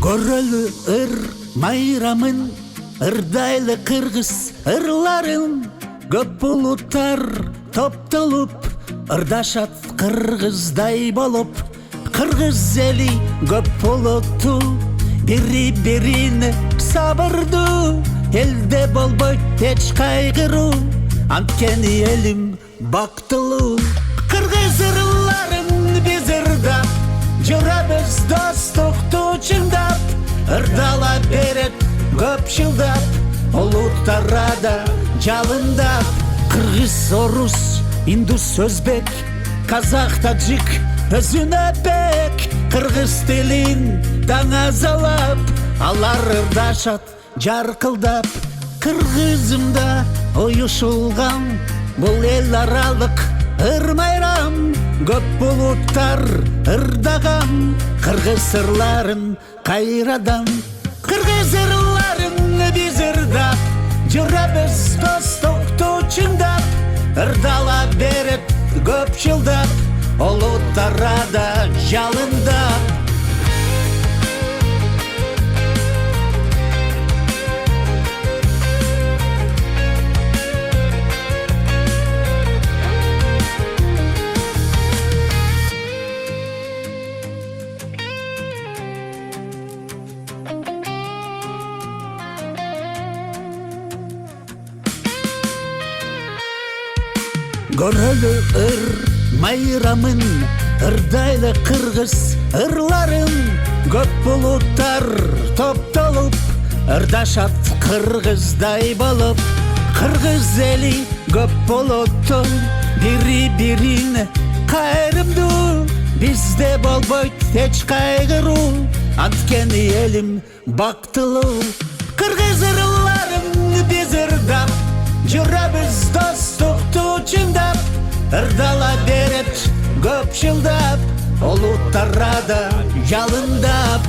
Көрөлү ыр майрамын, ырдайлы кыргыз ырларын, көп булуттар топтолуп, ырдашат кыргыздай болуп. Кыргыз эли көп болупту, бири-бирине сабырдуу, элде болбойт эч кайгыруу, анткени элим бактылуу. Кыргыз ырларын биз ырдап, жүрөбүз достукту чыңдап, ырдала берет көп жылдап, улуттар ада жалындап. Кыргыз, орус, индус, өзбек, казак, таджик өзүнө бек, кыргыз тилин даңазалап, алар ырдашат жаркылдап. Кыргызымда уюшулган бул эл аралык ыр майрам, көп булуттар ырдаган кыргыз ырларын кайрадан. Кыргыз ырларын биз ырдап, жүрөбүз достукту чыңдап, ырдала берет көп жылдап, улуттар ада жалындап. Көрөлү ыр майрамын, ырдайлы кыргыз ырларын, көп булуттар топтолуп, ырдашат кыргыздай болуп. Кыргыз эли көп болупту, бири-бирине кайрымдуу, бизде болбойт эч кайгыруу, анткени элим бактылуу. Кыргыз ырларын биз ырдап, жүрөбүз достукту чыңдап, ырдала берет көп жылдап, улуттар ада жалындап.